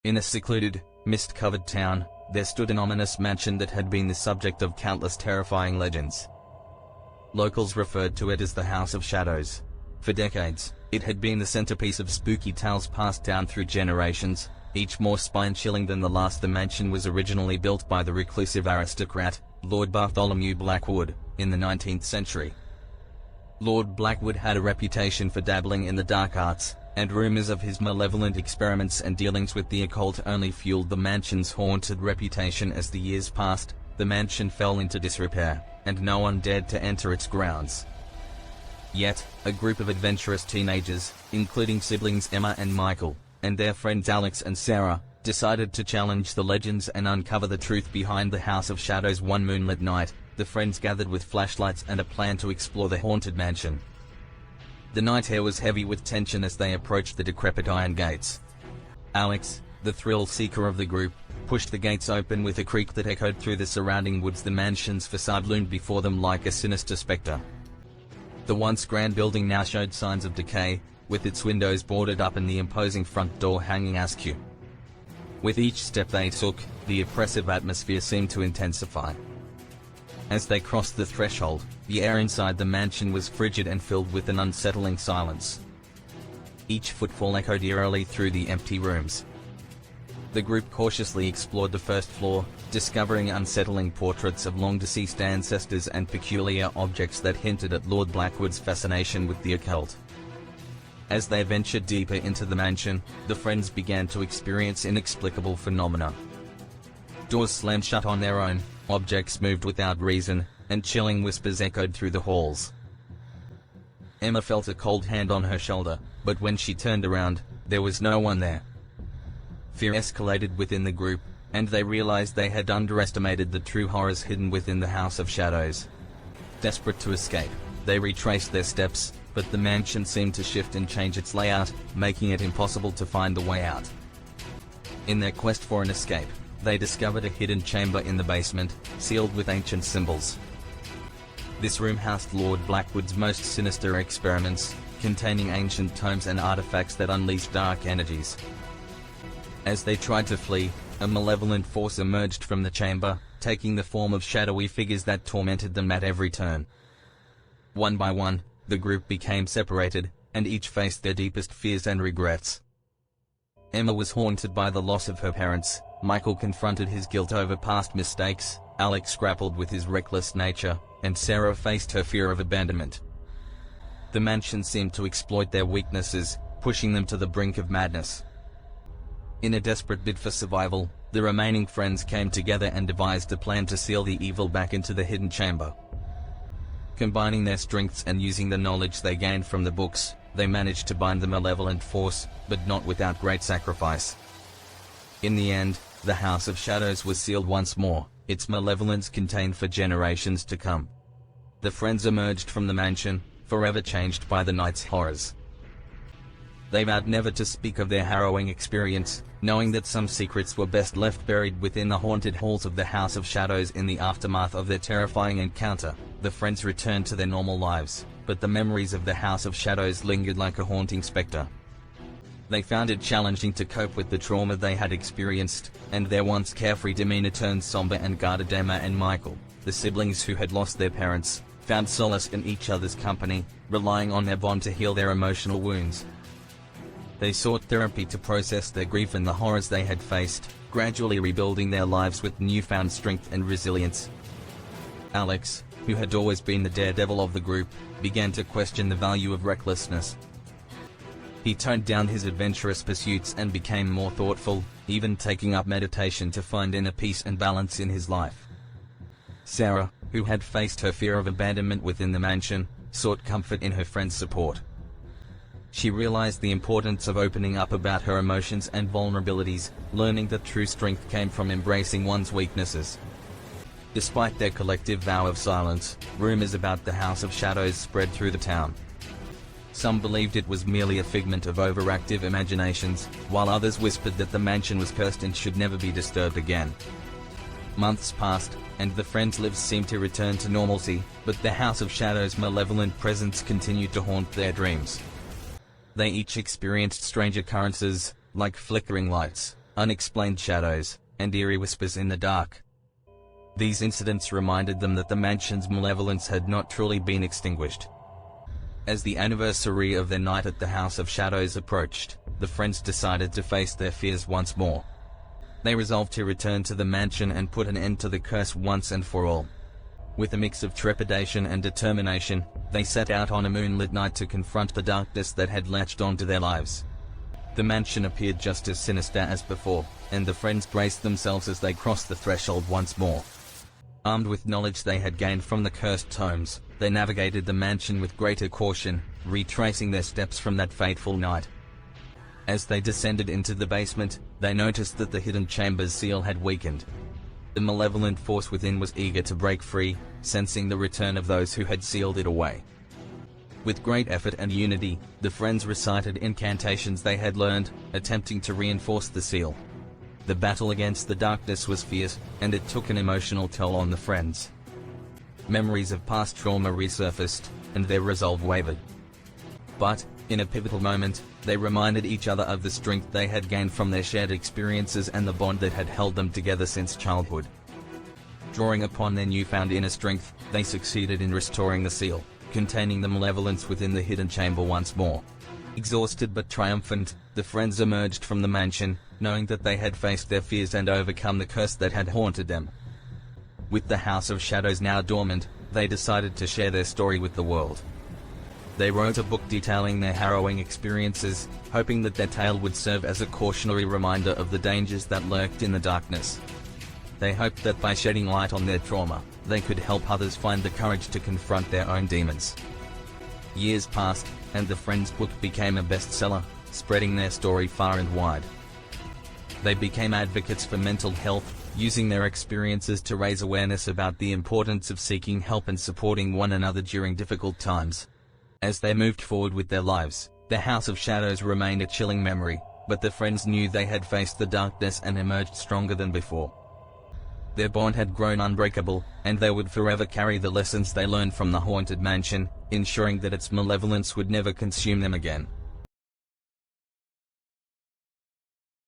In a secluded, mist-covered town, there stood an ominous mansion that had been the subject of countless terrifying legends. Locals referred to it as the House of Shadows. For decades, it had been the centerpiece of spooky tales passed down through generations, each more spine-chilling than the last. The mansion was originally built by the reclusive aristocrat, Lord Bartholomew Blackwood, in the 19th century. Lord Blackwood had a reputation for dabbling in the dark arts, and rumors of his malevolent experiments and dealings with the occult only fueled the mansion's haunted reputation. As the years passed, the mansion fell into disrepair, and no one dared to enter its grounds. Yet, a group of adventurous teenagers, including siblings Emma and Michael, and their friends Alex and Sarah, decided to challenge the legends and uncover the truth behind the House of Shadows. One moonlit night, the friends gathered with flashlights and a plan to explore the haunted mansion. The night air was heavy with tension as they approached the decrepit iron gates. Alex, the thrill-seeker of the group, pushed the gates open with a creak that echoed through the surrounding woods. The mansion's facade loomed before them like a sinister specter. The once grand building now showed signs of decay, with its windows boarded up and the imposing front door hanging askew. With each step they took, the oppressive atmosphere seemed to intensify. As they crossed the threshold, the air inside the mansion was frigid and filled with an unsettling silence. Each footfall echoed eerily through the empty rooms. The group cautiously explored the first floor, discovering unsettling portraits of long-deceased ancestors and peculiar objects that hinted at Lord Blackwood's fascination with the occult. As they ventured deeper into the mansion, the friends began to experience inexplicable phenomena. Doors slammed shut on their own, objects moved without reason, and chilling whispers echoed through the halls. Emma felt a cold hand on her shoulder, but when she turned around, there was no one there. Fear escalated within the group, and they realized they had underestimated the true horrors hidden within the House of Shadows. Desperate to escape, they retraced their steps, but the mansion seemed to shift and change its layout, making it impossible to find the way out. In their quest for an escape, they discovered a hidden chamber in the basement, sealed with ancient symbols. This room housed Lord Blackwood's most sinister experiments, containing ancient tomes and artifacts that unleashed dark energies. As they tried to flee, a malevolent force emerged from the chamber, taking the form of shadowy figures that tormented them at every turn. One by one, the group became separated, and each faced their deepest fears and regrets. Emma was haunted by the loss of her parents, Michael confronted his guilt over past mistakes, Alex grappled with his reckless nature, and Sarah faced her fear of abandonment. The mansion seemed to exploit their weaknesses, pushing them to the brink of madness. In a desperate bid for survival, the remaining friends came together and devised a plan to seal the evil back into the hidden chamber. Combining their strengths and using the knowledge they gained from the books, they managed to bind the malevolent force, but not without great sacrifice. In the end, the House of Shadows was sealed once more, its malevolence contained for generations to come. The friends emerged from the mansion, forever changed by the night's horrors. They vowed never to speak of their harrowing experience, knowing that some secrets were best left buried within the haunted halls of the House of Shadows. In the aftermath of their terrifying encounter, the friends returned to their normal lives, but the memories of the House of Shadows lingered like a haunting specter. They found it challenging to cope with the trauma they had experienced, and their once carefree demeanor turned somber and guarded. Emma and Michael, the siblings who had lost their parents, found solace in each other's company, relying on their bond to heal their emotional wounds. They sought therapy to process their grief and the horrors they had faced, gradually rebuilding their lives with newfound strength and resilience. Alex, who had always been the daredevil of the group, began to question the value of recklessness. He toned down his adventurous pursuits and became more thoughtful, even taking up meditation to find inner peace and balance in his life. Sarah, who had faced her fear of abandonment within the mansion, sought comfort in her friend's support. She realized the importance of opening up about her emotions and vulnerabilities, learning that true strength came from embracing one's weaknesses. Despite their collective vow of silence, rumors about the House of Shadows spread through the town. Some believed it was merely a figment of overactive imaginations, while others whispered that the mansion was cursed and should never be disturbed again. Months passed, and the friends' lives seemed to return to normalcy, but the House of Shadows' malevolent presence continued to haunt their dreams. They each experienced strange occurrences, like flickering lights, unexplained shadows, and eerie whispers in the dark. These incidents reminded them that the mansion's malevolence had not truly been extinguished. As the anniversary of their night at the House of Shadows approached, the friends decided to face their fears once more. They resolved to return to the mansion and put an end to the curse once and for all. With a mix of trepidation and determination, they set out on a moonlit night to confront the darkness that had latched onto their lives. The mansion appeared just as sinister as before, and the friends braced themselves as they crossed the threshold once more. Armed with knowledge they had gained from the cursed tomes, they navigated the mansion with greater caution, retracing their steps from that fateful night. As they descended into the basement, they noticed that the hidden chamber's seal had weakened. The malevolent force within was eager to break free, sensing the return of those who had sealed it away. With great effort and unity, the friends recited incantations they had learned, attempting to reinforce the seal. The battle against the darkness was fierce, and it took an emotional toll on the friends. Memories of past trauma resurfaced, and their resolve wavered. But, in a pivotal moment, they reminded each other of the strength they had gained from their shared experiences and the bond that had held them together since childhood. Drawing upon their newfound inner strength, they succeeded in restoring the seal, containing the malevolence within the hidden chamber once more. Exhausted but triumphant, the friends emerged from the mansion, knowing that they had faced their fears and overcome the curse that had haunted them. With the House of Shadows now dormant, they decided to share their story with the world. They wrote a book detailing their harrowing experiences, hoping that their tale would serve as a cautionary reminder of the dangers that lurked in the darkness. They hoped that by shedding light on their trauma, they could help others find the courage to confront their own demons. Years passed, and the friends' book became a bestseller, spreading their story far and wide. They became advocates for mental health, using their experiences to raise awareness about the importance of seeking help and supporting one another during difficult times. As they moved forward with their lives, the House of Shadows remained a chilling memory, but the friends knew they had faced the darkness and emerged stronger than before. Their bond had grown unbreakable, and they would forever carry the lessons they learned from the haunted mansion, ensuring that its malevolence would never consume them again.